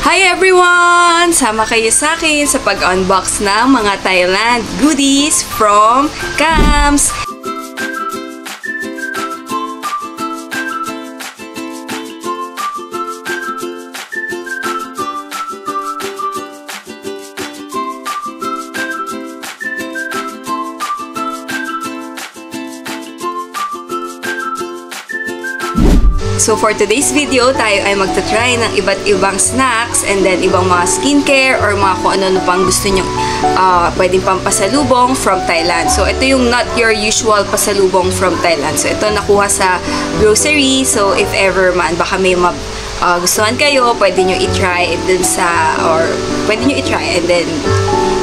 Hi everyone! Sama kayo sa akin sa pag-unbox ng mga Thailand goodies from Kams! So for today's video, tayo ay magta-try ng iba't ibang snacks and then ibang mga skincare or mga kung ano pang gusto nyo pwedeng pampasalubong from Thailand. So ito yung not your usual pasalubong from Thailand. So ito nakuha sa grocery. So if ever man, baka may gustuhan kayo, pwede nyo i-try dun sa, or pwede nyo i-try and then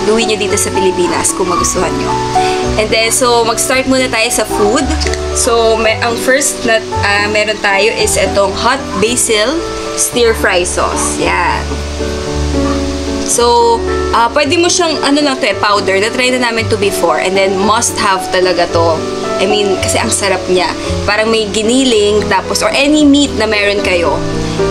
gawin nyo dito sa Pilipinas kung magustuhan nyo. And then, so mag-start muna tayo sa food. So, ang first na meron tayo is itong hot basil stir-fry sauce. Yan. So, pwede mo siyang, powder. Na-try na namin to before. And then, must have talaga to. I mean, kasi ang sarap niya. Parang may giniling, tapos, or any meat na meron kayo,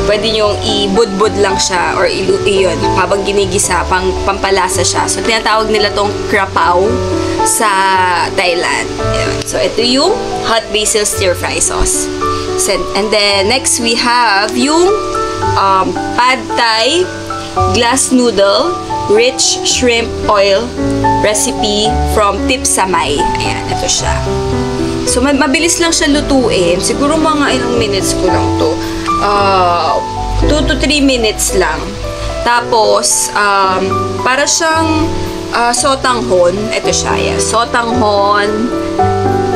pwede nyong i-budbud lang siya, or iyon, habang ginigisa, pampalasa siya. So, tinatawag nila tong krapao sa Thailand. Ayan. So, ito yung hot basil stir-fry sauce. And then, next we have yung pad thai glass noodle rich shrimp oil recipe from Tip Samay. Ayan, ito siya. So, mabilis lang siya lutuin. Siguro mga ilang minutes ko lang to. 2 to 3 minutes lang. Tapos, para siyang sotanghon. Ito siya, yes. Sotanghon.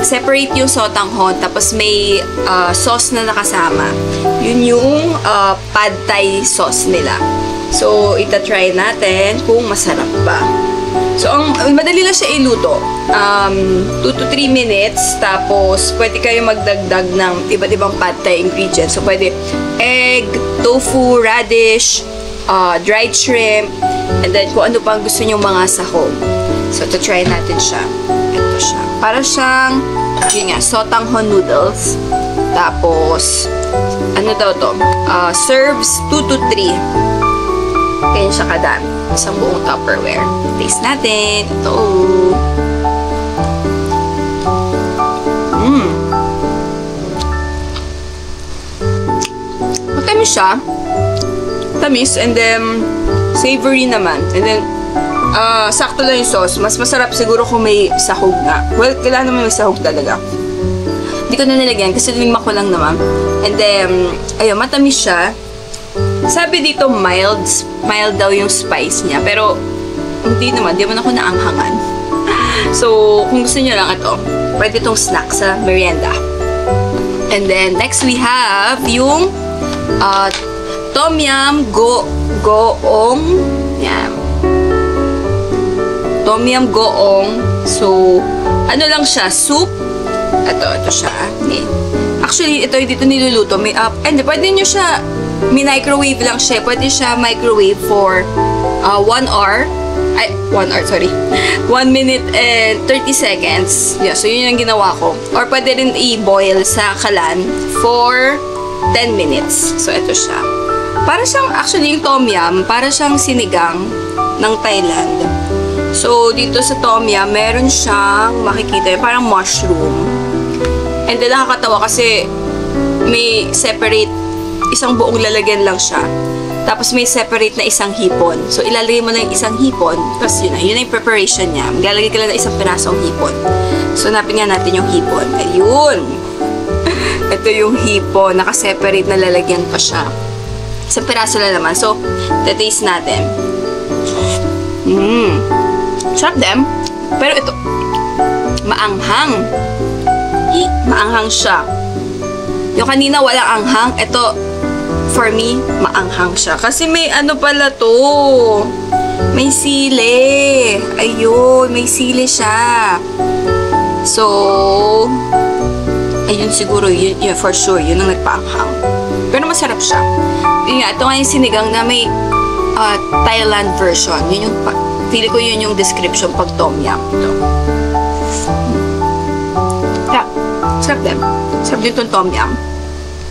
Separate yung sotanghon. Tapos may sauce na nakasama. Yun yung pad thai sauce nila. So, ita-try natin kung masarap ba. So, madali lang siya iluto. 2 to 3 minutes. Tapos, pwede kayo magdagdag ng iba't ibang pad thai ingredients. So, pwede egg, tofu, radish, dried shrimp, and then kung ano pang gusto nyo mga sahog. So, to try natin siya. Ito siya. Para siyang, yun nga, sotanghon noodles. Tapos, ano daw to? Serves 2 to 3. Kaya siya kadami. Isang buong Tupperware. Taste natin. Ito. Matamis siya. Tamis. And then, savory naman. And then, sakto lang yung sauce. Mas masarap siguro kung may sahog na. Well, kailangan naman may sahog talaga. Hindi ko na nilagyan kasi lima ko lang naman. And then, ayun, matamis siya. Sabi dito, mild daw yung spice niya. Pero, hindi naman. Di man ako naanghangan. So, kung gusto niyo lang ito, pwede itong snack sa merienda. And then, next we have yung Tom Yum Goong. Yan. Tom Yum Goong. So, ano lang siya? Soup. Ito siya. Actually, ito dito niluluto. And pwede nyo siya, microwave lang siya. Pwede siya microwave for 1 hour. 1 minute and 30 seconds. Yeah, so yun yung ginawa ko. Or pwede rin i-boil sa kalan for 10 minutes. So, ito siya. Para siyang, actually, yung tom yum, para siyang sinigang ng Thailand. So, dito sa tom yum, meron siyang, makikita, parang mushroom. And then, nakakatawa kasi may separate, isang buong lalagyan lang siya. Tapos, may separate na isang hipon. So, ilalagay mo na yung isang hipon. Tapos, yun na yung preparation niya. Maglalagay ka lang ng isang pirasong hipon. So, hanapin nga natin yung hipon. Ayun! Ito yung hipon. Naka-separate na lalagyan pa siya. Isang piraso lang naman. So, taste natin. Sarap din. Pero ito, maanghang. Maanghang siya. Yung kanina walang anghang. Ito, for me, maanghang siya. Kasi may ano pala to. May sili. Ayun, may sili siya. So, ayun siguro, yun for sure, yun ang nagpaanghang. Pero masarap siya. Yun nga, ito nga yung sinigang na may Thailand version. Yun yung, feeling ko yun yung description pag tom yum. Ito. Sarap din. Sarap din itong tom yum.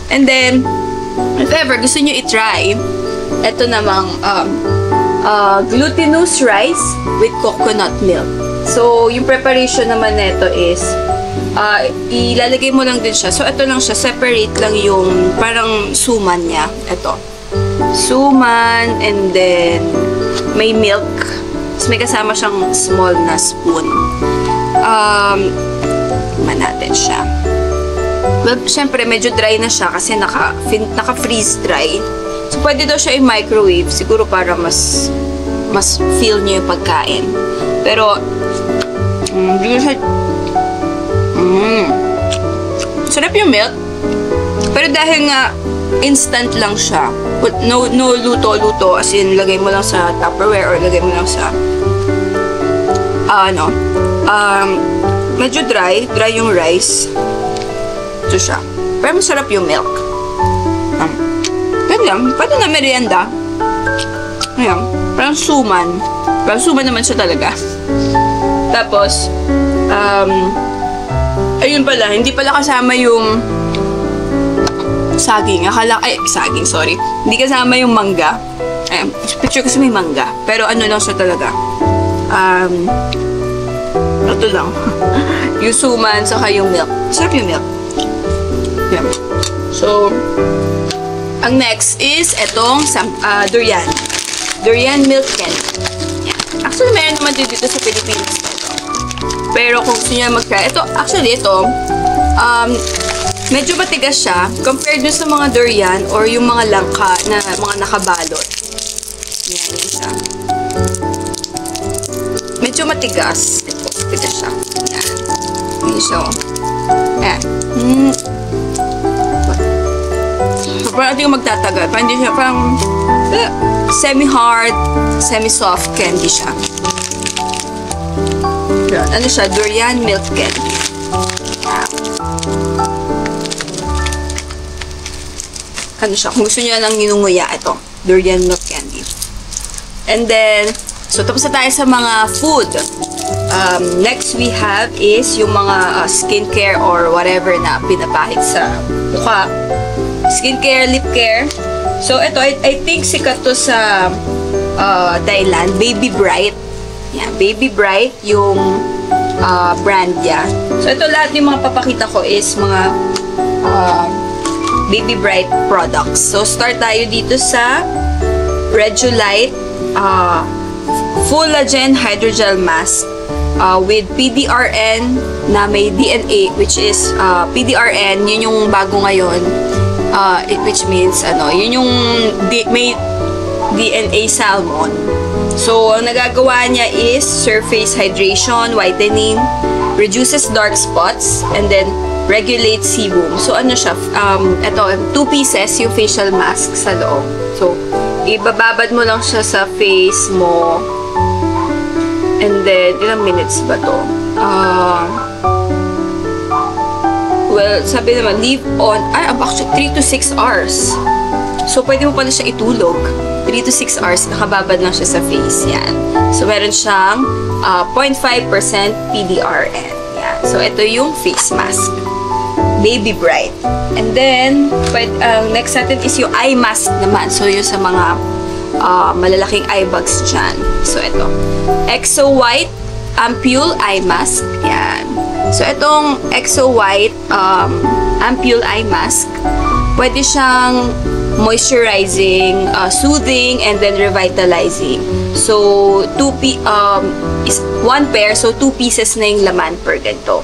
And then, if ever gusto nyo i-try ito namang glutinous rice with coconut milk. So, yung preparation naman nito is ilalagay mo lang din siya. So, ito lang siya. Separate lang yung parang suman niya. Ito. Suman and then may milk. Tapos may kasama siyang small na spoon. Tignan natin siya. Well, syempre, medyo dry na siya kasi naka-freeze dry. So, pwede daw siya i-microwave. Siguro para mas feel niyo yung pagkain. Pero, hindi siya... sarap yung milk. Pero dahil nga, instant lang siya. No luto-luto. As in, lagay mo lang sa Tupperware or lagay mo lang sa... medyo dry. Dry yung rice. Ito siya. Pero masarap yung milk. Pwede na merienda. Ayan. Parang suman. Parang suman naman siya talaga. Tapos, ayun pala, hindi pala kasama yung saging. Saging, sorry. Hindi kasama yung mangga. Ayan, picture kasi may mangga. Pero ano lang siya talaga. Ito lang. Yung suman, saka yung milk. Sarap yung milk. Ayan. So, ang next is etong durian. Durian milk candy. Ayan. Actually, meron naman dito sa Pilipinas na ito. Pero kung gusto niya mag-try, ito, medyo matigas siya compared dun sa mga durian or yung mga langka na mga nakabalot. Yan siya. Medyo matigas. Ito, matigas siya. Yan. Yan siya. Ayan. So, parang hindi ko magtatagal. Parang hindi siya, parang semi-hard, semi-soft candy siya. Yan. Ano siya? Durian milk candy. Ano siya? Kung gusto niya ng ninunguya, ito. Durian milk candy. And then, so tapos na tayo sa mga food. Next we have is yung mga skincare or whatever na pinapahid sa mukha. Skincare, lip care. So, ito, I think sikat to sa Thailand. Baby Bright. Yeah, Baby Bright yung brand niya. So, ito lahat yung mga papakita ko is mga Baby Bright products. So, start tayo dito sa Rejulite Fullagen Hydrogel Mask with PDRN na may DNA, which is PDRN, yun yung bago ngayon. Which means, yun yung may DNA salmon. So, ang nagagawa niya is surface hydration, whitening, reduces dark spots, and then regulates sebum. So, ano siya? Ito, 2 pieces yung facial mask sa loob. So, ibababad mo lang siya sa face mo. And then, ilang minutes ba to? Well, sabi naman, leave on, actually, 3 to 6 hours. So, pwede mo pala siya itulog. 3 to 6 hours, nakababad lang siya sa face. Yan. So, meron siyang 0.5% PDRN. Yan. So, ito yung face mask. Baby Bright. And then, next natin is yung eye mask naman. So, yung sa mga malalaking eye bags dyan. So, ito. Exo White Ampule Eye Mask. Yan. So, itong Exo White Ampule Eye Mask, pwede siyang moisturizing, soothing, and then revitalizing. So, 1 pair, so 2 pieces na yung laman per ganito.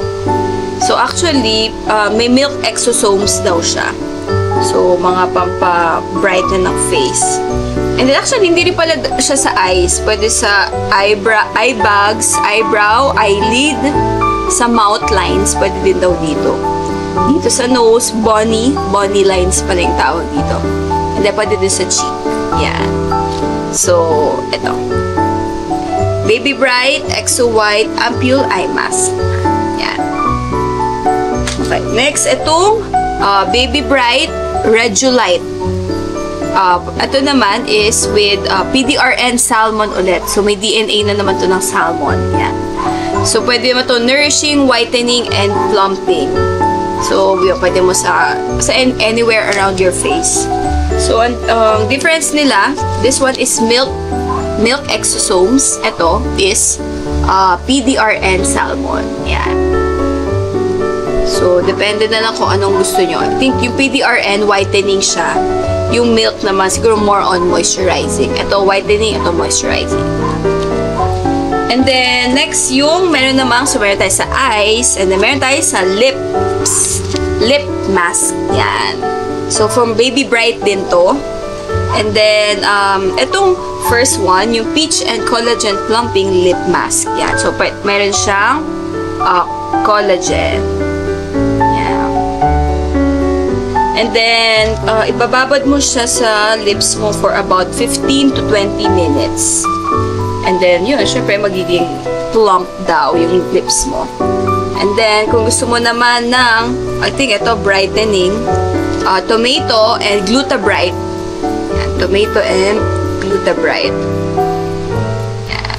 So, actually, may milk exosomes daw siya. So, mga pampa-brighten ng face. And then, actually, hindi rin pala siya sa eyes. Pwede sa eye bags, eyebrow, eyelid, sa mouth lines. Pwede din daw dito. Dito sa nose, bunny lines pala yung tawag dito. And then, pwede din sa cheek. Yan. So, ito. Baby Bright, Exo White, Ampule Eye Mask. Yan. Okay. Next, itong Baby Bright Rejulite. Ito naman is with PDRN salmon ulit. So, may DNA na naman to ng salmon. Yan. So, pwede naman to nourishing, whitening, and plumping. So, pwede mo sa anywhere around your face. So, ang difference nila, this one is milk exosomes. Ito is PDRN salmon. Yan. So, depende na lang kung anong gusto nyo. I think yung PDRN, whitening siya. Yung milk naman, siguro more on moisturizing. Ito, whitening. Ito, moisturizing. And then, next yung meron namang, so meron tayo sa eyes, and then meron tayo sa lips. Lip mask. Yan. So, from Baby Bright din to. And then, itong first one, yung Peach and Collagen Plumping Lip Mask. Yan. So, meron siyang collagen. Yan. And then, ibababad mo siya sa lips mo for about 15 to 20 minutes. And then, yun, syempre, magiging plump daw yung lips mo. And then, kung gusto mo naman ng, I think ito, brightening, tomato and Glutabright. Yan, tomato and Glutabright. Yan.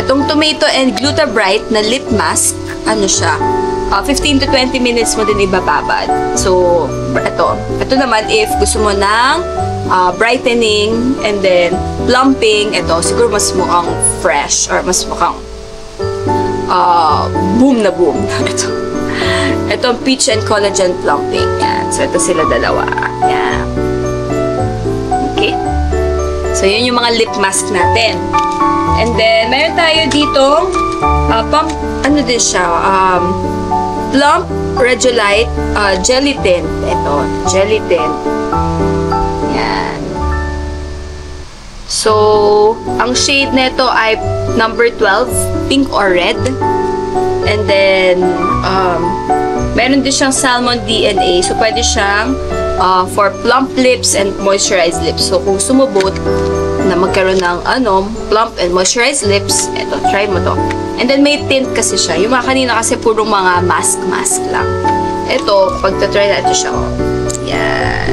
Itong tomato and Glutabright na lip mask, ano siya, 15 to 20 minutes mo din ibababad. So, ito naman, if gusto mo ng brightening and then plumping, ito, siguro mas mukhang fresh or mas mukhang boom na boom. Ito, Peach and Collagen Plumping. Yan. So, ito sila dalawa. Yan. Okay. So, yun yung mga lip mask natin. And then, meron tayo dito pump, ano din siya, Plump Radiolite Jelly Tint. Ito, Jelly Tint. Yan. So, ang shade nito ay number 12, pink or red. And then, meron din siyang salmon DNA. So, pwede siyang for plump lips and moisturized lips. So, kung gusto mo both na magkaroon ng plump and moisturized lips, eto, try mo to. And then, may tint kasi siya. Yung mga kanina kasi puro mga mask lang. Ito, pag try natin siya, yan.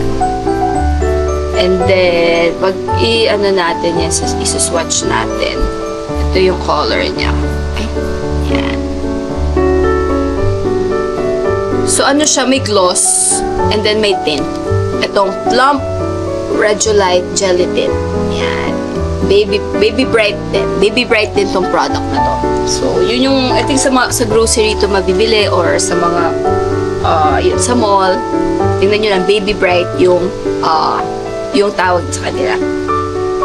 And then, pag natin yan, isuswatch natin. Ito yung color niya. Okay. Yan. So, ano siya? May gloss. And then, may tint. Itong Plump Radiolite Jelly Tint. Yan. Baby Bright din. Baby Bright din tong product na to. So, yun yung, I think sa grocery to mabibili or sa mga, yun, sa mall. Tingnan nyo lang, Baby Bright yung tawag sa kanila.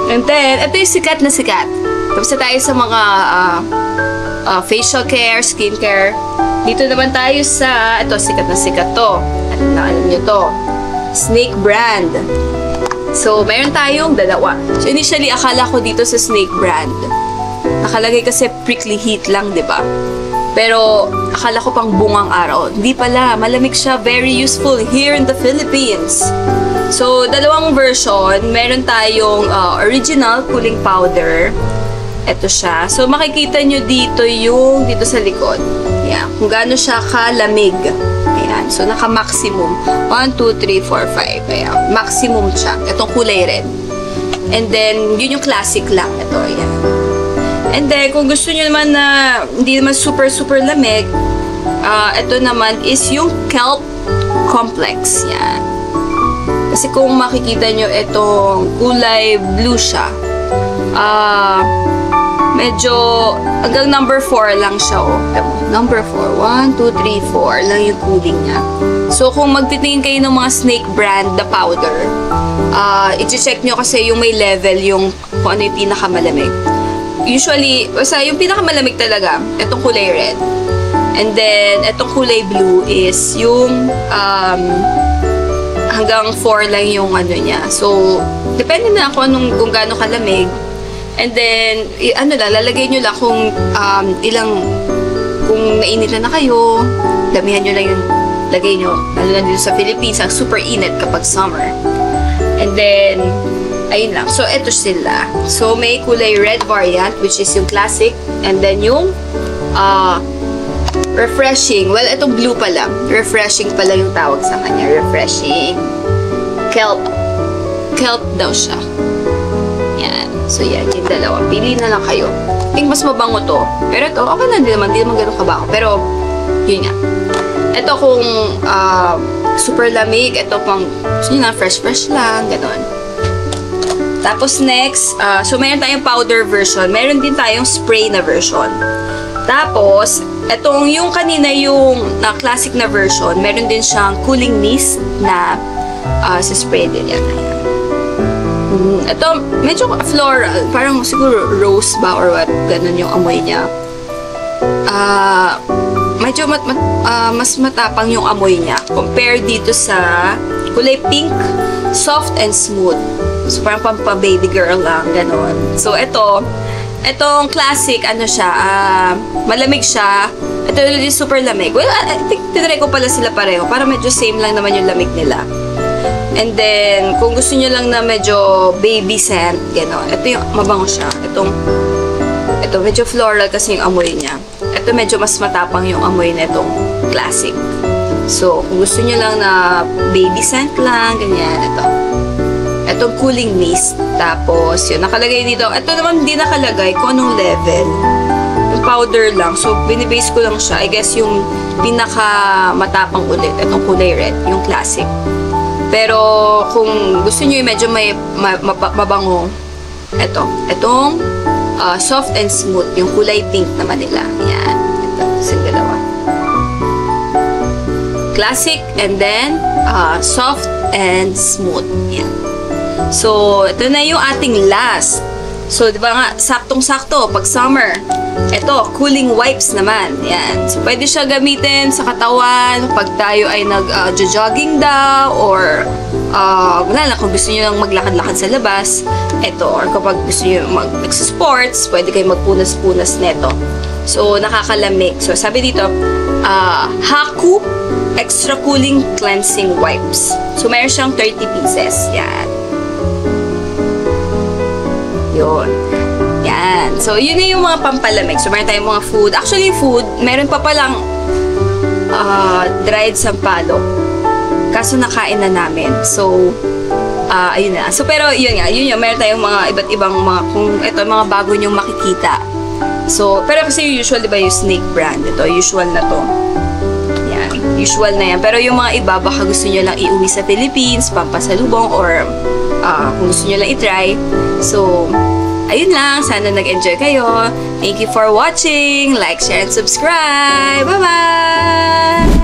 And then, ito yung sikat na sikat. Tapos na tayo sa mga facial care, skincare. Dito naman tayo sa, ito, sikat na sikat to. Alam nyo to. Snake brand. So, mayroon tayong dalawa. So, initially, akala ko dito sa Snake brand. Nakalagay kasi prickly heat lang, di ba? Pero, akala ko pang bungang araw. Hindi pala. Malamig siya. Very useful here in the Philippines. So, dalawang version. Meron tayong original cooling powder. Ito siya. So, makikita nyo dito yung dito sa likod. Yan. Kung gaano siya kalamig. Ayan. So, naka-maximum. 1, 2, 3, 4, 5. Ayan. Maximum siya. Itong kulay red. And then, yun yung classic lang. Ito. Ayan. And then, kung gusto nyo naman na hindi naman super lamig, ito naman is yung Kelp Complex. Yan. Kasi kung makikita nyo, itong kulay blue siya. Medyo, hanggang number 4 lang siya, oh. Number 4. 1, 2, 3, 4 lang yung cooling niya. So, kung magtitingin kayo ng mga Snake brand na powder, i-check nyo kasi yung may level, yung kung ano yung pinakamalamig. Usually, basta yung pinakamalamig talaga, itong kulay red. And then, itong kulay blue is yung hanggang 4 lang yung ano niya. So, depende na kung gaano kalamig. And then, lalagay nyo lang kung kung nainitan na kayo, damihan nyo lang yung lagay nyo. Lalo na dito sa Philippines, ang super init kapag summer. And then, ayun lang. So, eto sila. So, may kulay red variant, which is yung classic. And then, yung refreshing. Well, itong blue pala. Refreshing pala yung tawag sa kanya. Refreshing. Kelp. Kelp daw siya. Yan. So, yan. Yung dalawa. Pili na lang kayo. I think mas mabango to. Pero ito, okay lang din naman. Hindi naman ganun kabango. Pero, yun nga. Ito kung super lamig. Ito pang, gusto nyo na, fresh lang, ganon. Tapos next, so meron tayong powder version. Meron din tayong spray na version. Tapos, etong yung kanina yung classic na version, meron din siyang cooling mist na sa spray din yan. Ito, medyo floral. Parang siguro rose ba or what. Ganon yung amoy niya. Medyo mas matapang yung amoy niya compare dito sa kulay pink, soft and smooth. So, parang pampa-baby girl lang, ganon. So, etong classic, ano siya, malamig siya. Ito yung super lamig. Well, I think tinry ko pala sila pareho. Para medyo same lang naman yung lamig nila. And then, kung gusto nyo lang na medyo baby scent, ganon. Ito yung mabango siya. Ito, medyo floral kasi yung amoy niya. Ito medyo mas matapang yung amoy na itong classic. So, kung gusto nyo lang na baby scent lang, ganyan, itong cooling mist. Tapos, yun, nakalagay dito. Ito naman hindi nakalagay kung anong level. Yung powder lang. So, binibase ko lang siya. I guess yung pinaka matapang ulit. Itong kulay red, yung classic. Pero, kung gusto nyo yung medyo may mabango, itong soft and smooth, yung kulay pink naman nila. Yan. Ito, sa dalawa. Classic, and then, soft and smooth. Yan. So, ito na yung ating last. So, di ba nga, saktong-sakto, pag summer. Ito, cooling wipes naman. Yan. So, pwede siya gamitin sa katawan pag tayo ay nag-jogging daw or wala na, kung gusto nyo lang maglakad-lakad sa labas. Ito, or kapag gusto nyo mag-sports, pwede kayo magpunas-punas neto. So, nakakalamig. So, sabi dito, Haku Extra Cooling Cleansing Wipes. So, mayroon siyang 30 pieces. Yan. Yun. Yan. So, yun na yung mga pampalamig. So, meron tayong mga food. Actually, food, meron pa palang dried sampalok. Kaso nakain na namin. So, ayun na. So, pero yun nga. Yun yung meron tayong mga iba't ibang mga, kung ito, mga bago nyong makikita. So, pero kasi usual, diba, yung Snake brand. Ito, usual na to. Yan. Usual na yan. Pero yung mga iba, baka gusto nyo lang iuwi sa Philippines, pampasalubong, or kung gusto nyo lang itry. So, ayun lang. Sana nag-enjoy kayo. Thank you for watching. Like, share, and subscribe. Bye-bye!